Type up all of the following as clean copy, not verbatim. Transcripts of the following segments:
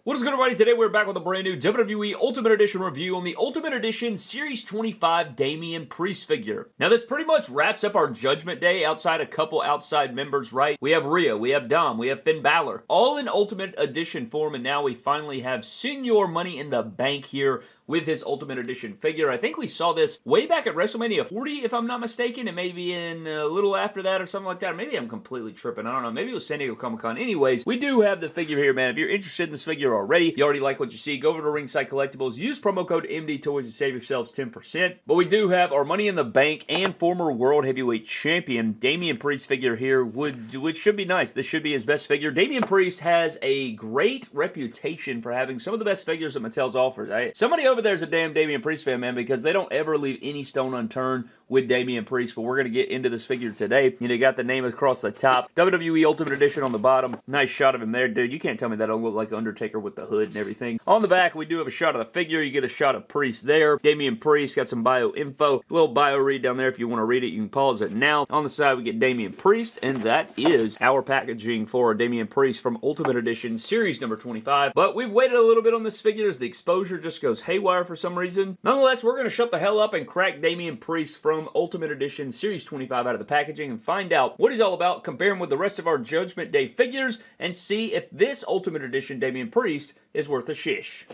What is good, everybody? Today we're back with a brand new WWE Ultimate Edition review on the Ultimate Edition Series 25 Damian Priest figure. Now this pretty much wraps up our Judgment Day outside a couple outside members, right? We have Rhea, we have Dom, we have Finn Balor, all in Ultimate Edition form, and now we finally have Señor Money in the bank here with his Ultimate Edition figure. I think we saw this way back at WrestleMania 40, if I'm not mistaken, and maybe in a little after that or something like that. Or maybe I'm completely tripping. I don't know. Maybe it was San Diego Comic-Con. Anyways, we do have the figure here, man. If you're interested in this figure already, you already like what you see, go over to Ringside Collectibles, use promo code MDTOYS to save yourselves 10%. But we do have our Money in the Bank and former World Heavyweight Champion Damian Priest figure here, which should be nice. This should be his best figure. Damian Priest has a great reputation for having some of the best figures that Mattel's offers. Somebody over there's a damn Damian Priest fan, man, because they don't ever leave any stone unturned with Damian Priest, but we're going to get into this figure today. You got the name across the top, WWE Ultimate Edition on the bottom. Nice shot of him there, dude. You can't tell me that don't look like Undertaker with the hood and everything. On the back, we do have a shot of the figure. You get a shot of Priest there. Damian Priest, got some bio info. A little bio read down there. If you want to read it, you can pause it now. On the side, we get Damian Priest, and that is our packaging for Damian Priest from Ultimate Edition Series number 25. But we've waited a little bit on this figure as the exposure just goes haywire for some reason. Nonetheless, we're going to shut the hell up and crack Damian Priest from Ultimate Edition Series 25 out of the packaging and find out what he's all about, compare him with the rest of our Judgment Day figures, and see if this Ultimate Edition Damian Priest is worth a shish.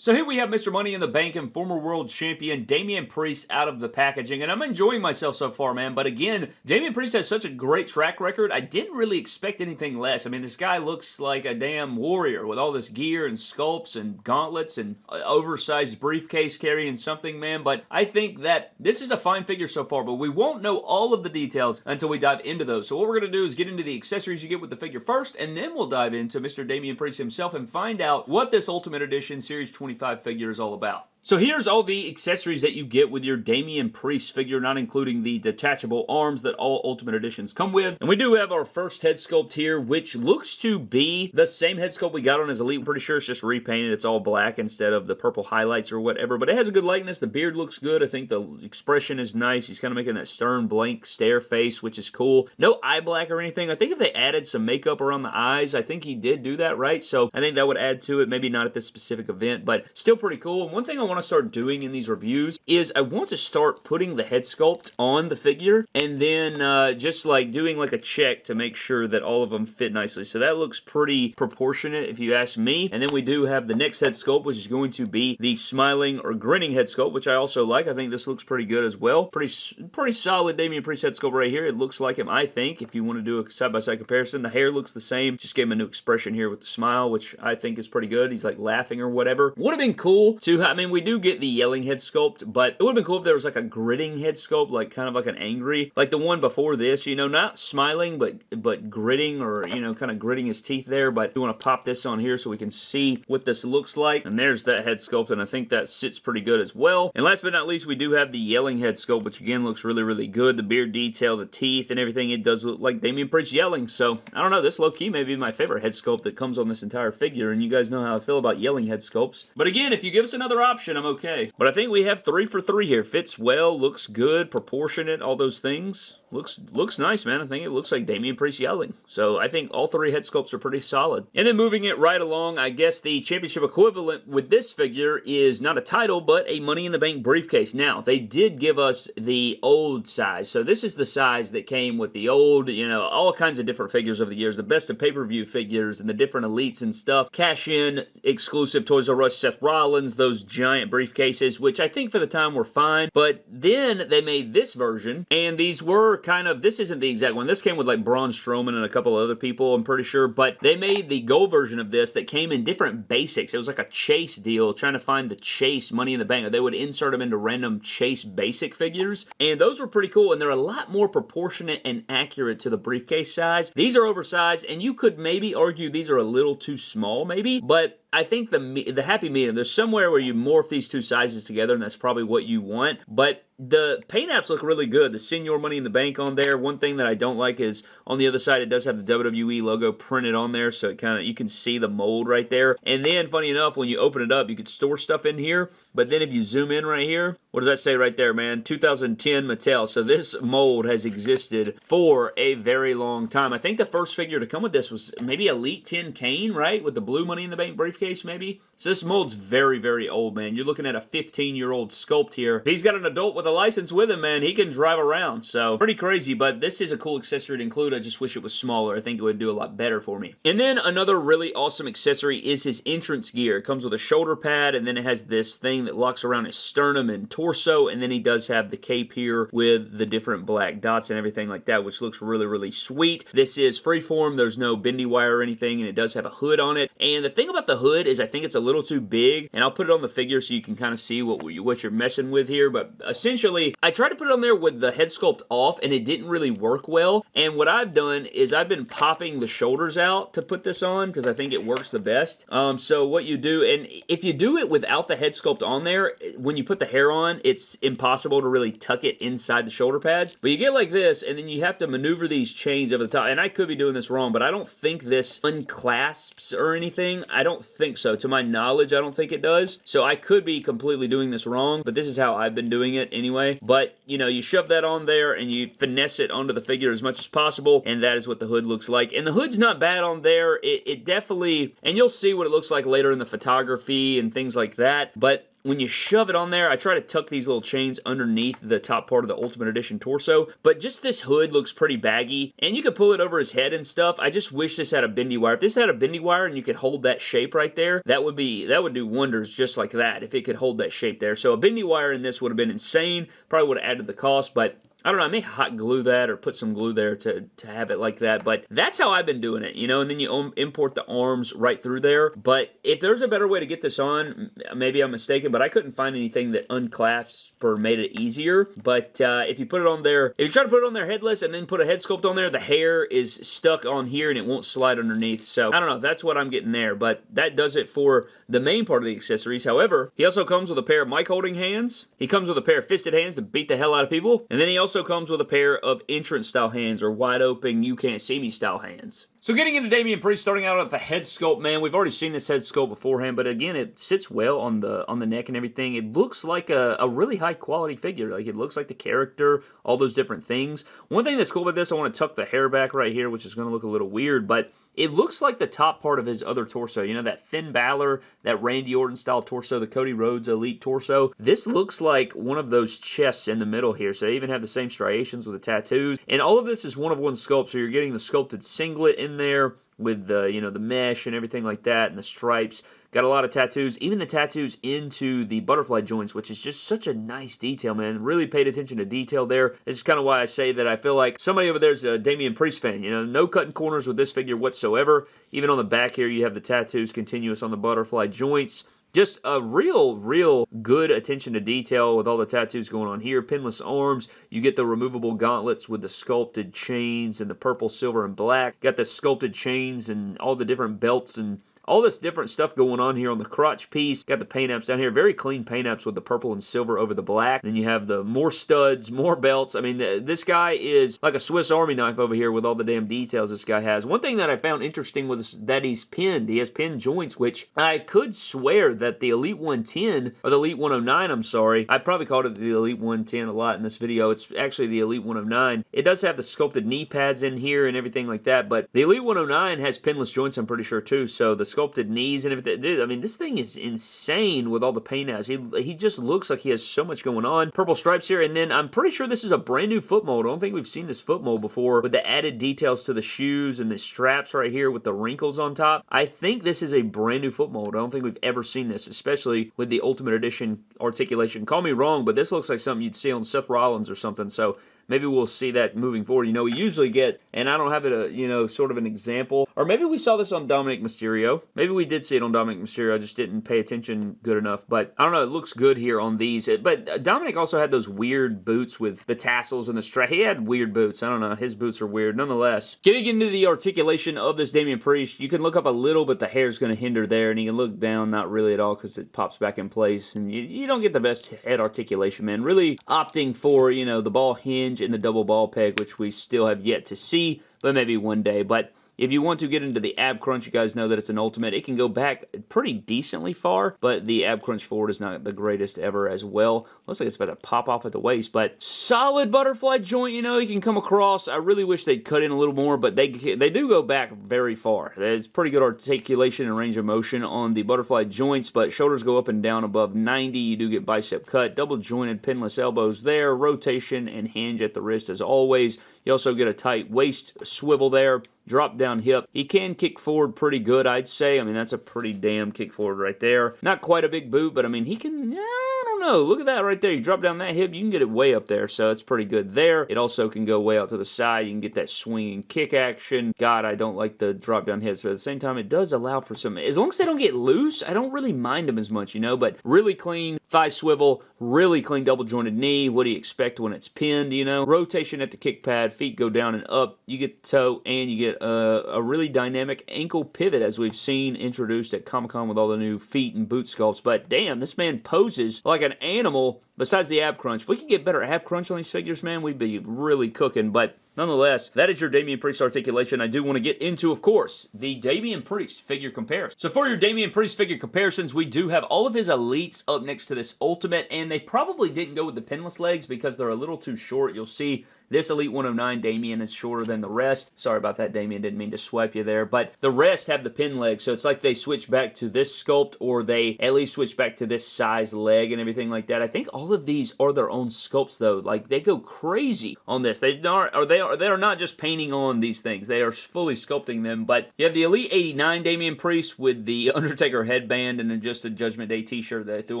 So here we have Mr. Money in the Bank and former world champion Damian Priest out of the packaging, and I'm enjoying myself so far, man. But again, Damian Priest has such a great track record, I didn't really expect anything less. I mean, this guy looks like a damn warrior with all this gear and sculpts and gauntlets and oversized briefcase carrying something, man. But I think that this is a fine figure so far, but we won't know all of the details until we dive into those. So what we're going to do is get into the accessories you get with the figure first, and then we'll dive into Mr. Damian Priest himself and find out what this Ultimate Edition Series 25 figure is all about. So here's all the accessories that you get with your Damian Priest figure, not including the detachable arms that all Ultimate Editions come with. And we do have our first head sculpt here, which looks to be the same head sculpt we got on his Elite. I'm pretty sure it's just repainted. It's all black instead of the purple highlights or whatever, but it has a good likeness. The beard looks good. I think the expression is nice. He's kind of making that stern, blank stare face, which is cool. No eye black or anything. I think if they added some makeup around the eyes, I think he did do that, right? So I think that would add to it. Maybe not at this specific event, but still pretty cool. And one thing I want to start doing in these reviews is I want to start putting the head sculpt on the figure and then just like doing like a check to make sure that all of them fit nicely. So that looks pretty proportionate if you ask me. And then we do have the next head sculpt, which is going to be the smiling or grinning head sculpt, which I also like. I think this looks pretty good as well. Pretty solid Damian Priest head sculpt right here. It looks like him, I think, if you want to do a side-by-side comparison. The hair looks the same. Just gave him a new expression here with the smile, which I think is pretty good. He's like laughing or whatever. Would have been cool to, I mean, we do get the yelling head sculpt, but it would have been cool if there was like a gritting head sculpt, like kind of like an angry, like the one before this, you know, not smiling, but gritting, or, you know, kind of gritting his teeth there. But we want to pop this on here so we can see what this looks like. And there's that head sculpt, and I think that sits pretty good as well. And last but not least, we do have the yelling head sculpt, which again looks really, really good. The beard detail, the teeth, and everything, it does look like Damian Priest yelling. So, I don't know, this low-key may be my favorite head sculpt that comes on this entire figure, and you guys know how I feel about yelling head sculpts. But again, if you give us another option, I'm okay. But I think we have 3 for 3 here. Fits well, looks good, proportionate, all those things. Looks nice, man. I think it looks like Damian Priest yelling. So I think all 3 head sculpts are pretty solid. And then moving it right along, I guess the championship equivalent with this figure is not a title, but a Money in the Bank briefcase. Now, they did give us the old size. So this is the size that came with the old, you know, all kinds of different figures over the years. The best of pay-per-view figures and the different elites and stuff. Cash-in, exclusive Toys R Us Seth Rollins, those giant briefcases, which I think for the time were fine. But then they made this version, and these were kind of, this isn't the exact one. This came with like Braun Strowman and a couple other people, I'm pretty sure, but they made the gold version of this that came in different basics. It was like a chase deal, trying to find the chase Money in the Bank. They would insert them into random chase basic figures, and those were pretty cool, and they're a lot more proportionate and accurate to the briefcase size. These are oversized, and you could maybe argue these are a little too small, maybe, but I think the happy medium, there's somewhere where you morph these two sizes together, and that's probably what you want, but the paint apps look really good. The Señor Money in the Bank on there. One thing that I don't like is on the other side, it does have the WWE logo printed on there, so it you can see the mold right there. And then, funny enough, when you open it up, you could store stuff in here. But then if you zoom in right here, what does that say right there, man? 2010 Mattel. So this mold has existed for a very long time. I think the first figure to come with this was maybe Elite 10 Kane, right? With the blue Money in the Bank briefcase, maybe? So this mold's very, very old, man. You're looking at a 15-year-old sculpt here. He's got an adult with a license with him, man. He can drive around, so pretty crazy, but this is a cool accessory to include. I just wish it was smaller. I think it would do a lot better for me. And then another really awesome accessory is his entrance gear. It comes with a shoulder pad, and then it has this thing that locks around his sternum and torso, and then he does have the cape here with the different black dots and everything like that, which looks really, really sweet. This is freeform. There's no bendy wire or anything, and it does have a hood on it. And the thing about the hood is I think it's a little too big, and I'll put it on the figure so you can kind of see what you're messing with here, but essentially, I tried to put it on there with the head sculpt off, and it didn't really work well, and what I've done is I've been popping the shoulders out to put this on, because I think it works the best. So what you do, and if you do it without the head sculpt on there, when you put the hair on, it's impossible to really tuck it inside the shoulder pads, but you get like this, and then you have to maneuver these chains over the top, and I could be doing this wrong, but I don't think this unclasps or anything. I don't think so. To my knowledge, I don't think it does, so I could be completely doing this wrong, but this is how I've been doing it anyway. But, you know, you shove that on there, and you finesse it onto the figure as much as possible, and that is what the hood looks like. And the hood's not bad on there. It definitely, and you'll see what it looks like later in the photography and things like that, but when you shove it on there, I try to tuck these little chains underneath the top part of the Ultimate Edition torso, but just this hood looks pretty baggy, and you could pull it over his head and stuff. I just wish this had a bendy wire. If this had a bendy wire and you could hold that shape right there, that would do wonders just like that, if it could hold that shape there. So a bendy wire in this would have been insane, probably would have added the cost, but I don't know, I may hot glue that or put some glue there to have it like that, but that's how I've been doing it, you know, and then you import the arms right through there. But if there's a better way to get this on, maybe I'm mistaken, but I couldn't find anything that unclasped or made it easier. But if you put it on there, if you try to put it on there headless and then put a head sculpt on there, the hair is stuck on here and it won't slide underneath. So I don't know, that's what I'm getting there, but that does it for the main part of the accessories. However, he also comes with a pair of mic holding hands. He comes with a pair of fisted hands to beat the hell out of people, and then he also comes with a pair of entrance style hands, or wide open you can't see me style hands. So getting into Damian Priest, starting out at the head sculpt, man, we've already seen this head sculpt beforehand, but again, it sits well on the neck and everything. It looks like a really high quality figure. Like, it looks like the character, all those different things. One thing that's cool about this, I want to tuck the hair back right here, which is going to look a little weird, but it looks like the top part of his other torso. You know, that Finn Balor, that Randy Orton style torso, the Cody Rhodes Elite torso. This looks like one of those chests in the middle here. So they even have the same striations with the tattoos. And all of this is one-of-one sculpt. So you're getting the sculpted singlet in there with the, you know, the mesh and everything like that, and the stripes. Got a lot of tattoos, even the tattoos into the butterfly joints, which is just such a nice detail, man. Really paid attention to detail there. This is kind of why I say that I feel like somebody over there is a Damian Priest fan. You know, no cutting corners with this figure whatsoever. Even on the back here, you have the tattoos continuous on the butterfly joints. Just a real good attention to detail with all the tattoos going on here. Pinless arms. You get the removable gauntlets with the sculpted chains and the purple, silver, and black. Got the sculpted chains and all the different belts and all this different stuff going on here on the crotch piece. Got the paint apps down here. Very clean paint apps with the purple and silver over the black. Then you have the more studs, more belts. I mean, this guy is like a Swiss Army knife over here with all the damn details this guy has. One thing that I found interesting was that he's pinned. He has pinned joints, which I could swear that the Elite 110, or the Elite 109, I'm sorry. I probably called it the Elite 110 a lot in this video. It's actually the Elite 109. It does have the sculpted knee pads in here and everything like that, but the Elite 109 has pinless joints, I'm pretty sure, too. So the sculpted knees and everything. Dude, I mean, this thing is insane with all the paint apps. He just looks like he has so much going on. Purple stripes here, and then I'm pretty sure this is a brand new foot mold. I don't think we've seen this foot mold before, with the added details to the shoes and the straps right here with the wrinkles on top. I think this is a brand new foot mold. I don't think we've ever seen this, especially with the Ultimate Edition articulation. Call me wrong, but this looks like something you'd see on Seth Rollins or something, so maybe we'll see that moving forward. You know, we usually get, and I don't have it, you know, sort of an example, or maybe we saw this on Dominic Mysterio. Maybe we did see it on Dominic Mysterio. I just didn't pay attention good enough, but I don't know. It looks good here on these. But Dominic also had those weird boots with the tassels and the strap. He had weird boots. I don't know. His boots are weird. Nonetheless, getting into the articulation of this Damian Priest, you can look up a little, but the hair's going to hinder there, and you can look down, not really at all, because it pops back in place, and you don't get the best head articulation, man. Really opting for, you know, the ball hinge and the double ball peg, which we still have yet to see, but maybe one day. But if you want to get into the ab crunch, you guys know that it's an ultimate. It can go back pretty decently far, but the ab crunch forward is not the greatest ever as well. Looks like it's about to pop off at the waist, but solid butterfly joint, you know, you can come across. I really wish they'd cut in a little more, but they do go back very far. There's pretty good articulation and range of motion on the butterfly joints, but shoulders go up and down above 90. You do get bicep cut, double jointed pinless elbows there, rotation and hinge at the wrist as always. You also get a tight waist swivel there, drop down hip. He can kick forward pretty good, I'd say. I mean, that's a pretty damn kick forward right there. Not quite a big boot, but I mean, he can, I don't know. Look at that right there. You drop down that hip, you can get it way up there, so it's pretty good there. It also can go way out to the side. You can get that swinging kick action. God, I don't like the drop down hips, but at the same time, it does allow for some, as long as they don't get loose, I don't really mind them as much, you know, but really clean thigh swivel, really clean double jointed knee. What do you expect when it's pinned, you know? Rotation at the kick pad, feet go down and up. You get the toe, and you get a really dynamic ankle pivot, as we've seen introduced at Comic-Con with all the new feet and boot sculpts. But damn, this man poses like an animal besides the ab crunch. If we could get better ab crunch on these figures, man, we'd be really cooking. But nonetheless, that is your Damian Priest articulation. I do want to get into, of course, the Damian Priest figure comparison. So for your Damian Priest figure comparisons, we do have all of his elites up next to this ultimate, and they probably didn't go with the pinless legs because they're a little too short. You'll see this Elite 109 Damian is shorter than the rest. Sorry about that, Damian. Didn't mean to swipe you there. But the rest have the pin leg, so it's like they switch back to this sculpt, or they at least switch back to this size leg and everything like that. I think all of these are their own sculpts, though. Like, they go crazy on this. They are not just painting on these things. They are fully sculpting them. But you have the Elite 89 Damian Priest with the Undertaker headband and then just a Judgment Day t-shirt that I threw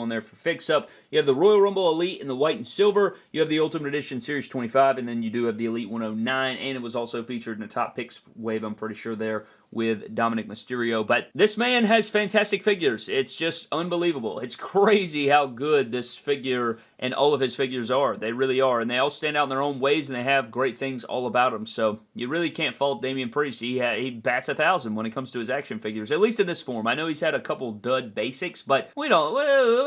on there for fix-up. You have the Royal Rumble Elite in the white and silver. You have the Ultimate Edition Series 25, and then you do have the Elite 109, and it was also featured in the top picks wave, I'm pretty sure, there with Dominic Mysterio. But this man has fantastic figures. It's just unbelievable. It's crazy how good this figure and all of his figures are. They really are, and they all stand out in their own ways, and they have great things all about them. So you really can't fault Damian Priest. He bats 1,000 when it comes to his action figures, at least in this form. I know he's had a couple dud basics, but we don't.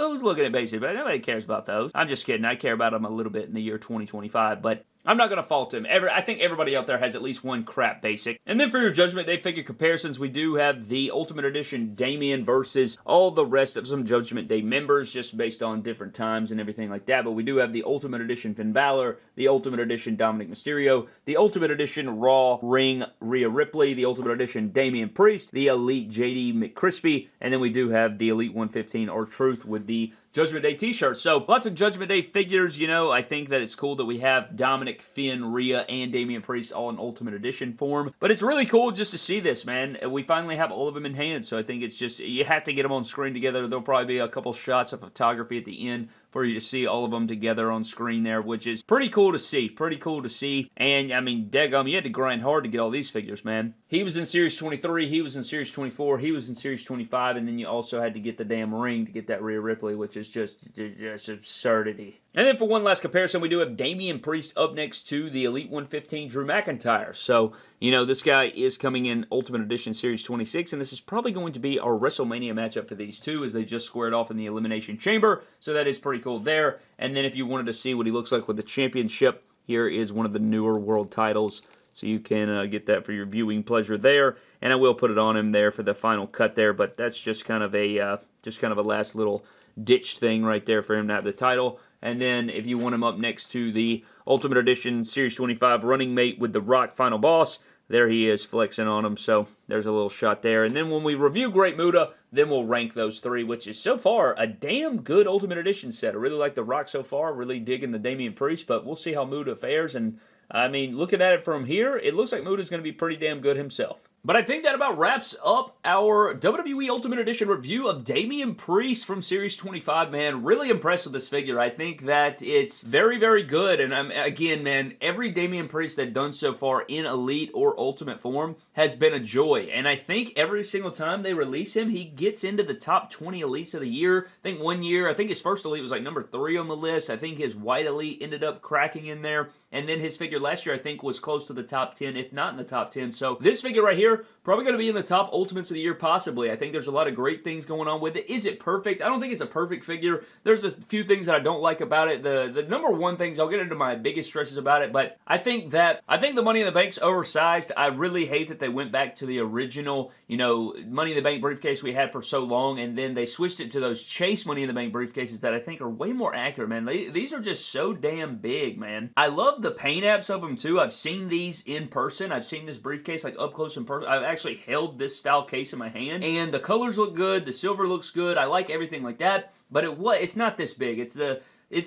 Who's looking at basics? But nobody cares about those. I'm just kidding. I care about them a little bit in the year 2025, but I'm not going to fault him. I think everybody out there has at least one crap basic. And then for your Judgment Day figure comparisons, we do have the Ultimate Edition Damian versus all the rest of some Judgment Day members, just based on different times and everything like that. But we do have the Ultimate Edition Finn Balor, the Ultimate Edition Dominic Mysterio, the Ultimate Edition Raw Ring Rhea Ripley, the Ultimate Edition Damian Priest, the Elite JD McCrispy, and then we do have the Elite 115 R-Truth with the Judgment Day t-shirts. So lots of Judgment Day figures, you know. I think that it's cool that we have Dominic, Finn, Rhea, and Damian Priest all in Ultimate Edition form. But it's really cool just to see this, man. We finally have all of them in hand, so I think it's just, you have to get them on screen together. There'll probably be a couple shots of photography at the end for you to see all of them together on screen there, which is pretty cool to see. Pretty cool to see. And, I mean, daggum, you had to grind hard to get all these figures, man. He was in Series 23, he was in Series 24, he was in Series 25, and then you also had to get the damn ring to get that Rhea Ripley, which is just absurdity. And then for one last comparison, we do have Damian Priest up next to the Elite 115 Drew McIntyre. So, you know, this guy is coming in Ultimate Edition Series 26, and this is probably going to be our WrestleMania matchup for these two, as they just squared off in the Elimination Chamber. So that is pretty cool there. And then if you wanted to see what he looks like with the championship, here is one of the newer world titles. So you can get that for your viewing pleasure there. And I will put it on him there for the final cut there, but that's just kind of a last little ditch thing right there for him to have the title. And then if you want him up next to the Ultimate Edition Series 25 running mate with The Rock Final Boss, there he is flexing on him. So there's a little shot there. And then when we review Great Muta, then we'll rank those three, which is so far a damn good Ultimate Edition set. I really like The Rock so far, really digging the Damian Priest, but we'll see how Muta fares. And I mean, looking at it from here, it looks like Muta's going to be pretty damn good himself. But I think that about wraps up our WWE Ultimate Edition review of Damian Priest from Series 25, man. Really impressed with this figure. I think that it's very, very good. And again, man, every Damian Priest they've done so far in Elite or Ultimate form has been a joy. And I think every single time they release him, he gets into the top 20 Elites of the year. I think one year, I think his first Elite was like number 3 on the list. I think his White Elite ended up cracking in there. And then his figure last year, I think, was close to the top 10, if not in the top 10. So this figure right here, probably going to be in the top Ultimates of the year, possibly. I think there's a lot of great things going on with it. Is it perfect? I don't think it's a perfect figure. There's a few things that I don't like about it. The number one things, I'll get into my biggest stresses about it, but I think the Money in the Bank's oversized. I really hate that they went back to the original, Money in the Bank briefcase we had for so long, and then they switched it to those Chase Money in the Bank briefcases that I think are way more accurate, man. These are just so damn big, man. I love the paint apps of them, too. I've seen these in person. I've seen this briefcase, like, up close in person. I've actually held this style case in my hand, and the colors look good. The silver looks good. I like everything like that, but it's not this big. It's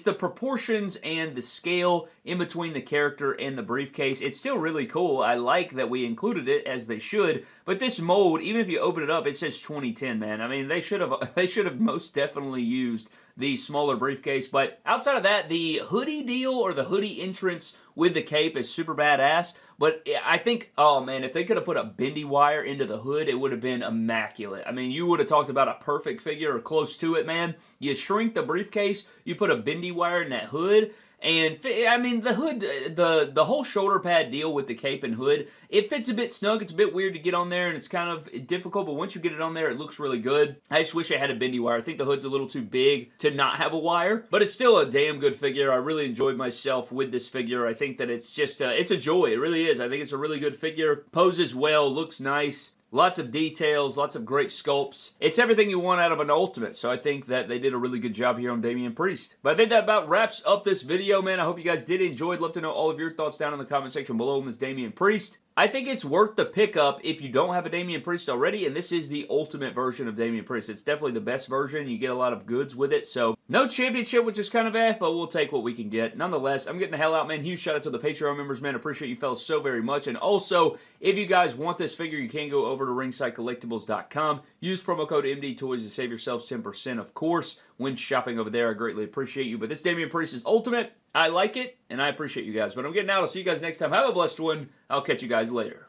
the proportions and the scale in between the character and the briefcase. It's still really cool. I like that we included it, as they should, but this mold, even if you open it up, it says 2010, man. I mean, they should have most definitely used the smaller briefcase, but outside of that, the hoodie deal or the hoodie entrance with the cape is super badass. But I think, oh man, if they could have put a bendy wire into the hood, it would have been immaculate. I mean, you would have talked about a perfect figure or close to it, man. You shrink the briefcase, you put a bendy wire in that hood, and I mean, the hood, the whole shoulder pad deal with the cape and hood, it fits a bit snug. It's a bit weird to get on there, and it's kind of difficult, but once you get it on there, it looks really good. I just wish I had a bendy wire. I think the hood's a little too big to not have a wire, but it's still a damn good figure. I really enjoyed myself with this figure. I think that it's just, it's a joy. It really is. I think it's a really good figure. Poses well, looks nice. Lots of details, lots of great sculpts. It's everything you want out of an Ultimate, so I think that they did a really good job here on Damian Priest. But I think that about wraps up this video, man. I hope you guys did enjoy. I'd love to know all of your thoughts down in the comment section below on this Damian Priest. I think it's worth the pickup if you don't have a Damian Priest already, and this is the Ultimate version of Damian Priest. It's definitely the best version. You get a lot of goods with it, so no championship, which is kind of but we'll take what we can get. Nonetheless, I'm getting the hell out, man. Huge shout out to the Patreon members, man. Appreciate you fellas so very much. And also, if you guys want this figure, you can go over to ringsidecollectibles.com. Use promo code MDTOYS to save yourselves 10%, of course, when shopping over there. I greatly appreciate you. But this Damian Priest is Ultimate. I like it, and I appreciate you guys. But I'm getting out. I'll see you guys next time. Have a blessed one. I'll catch you guys later.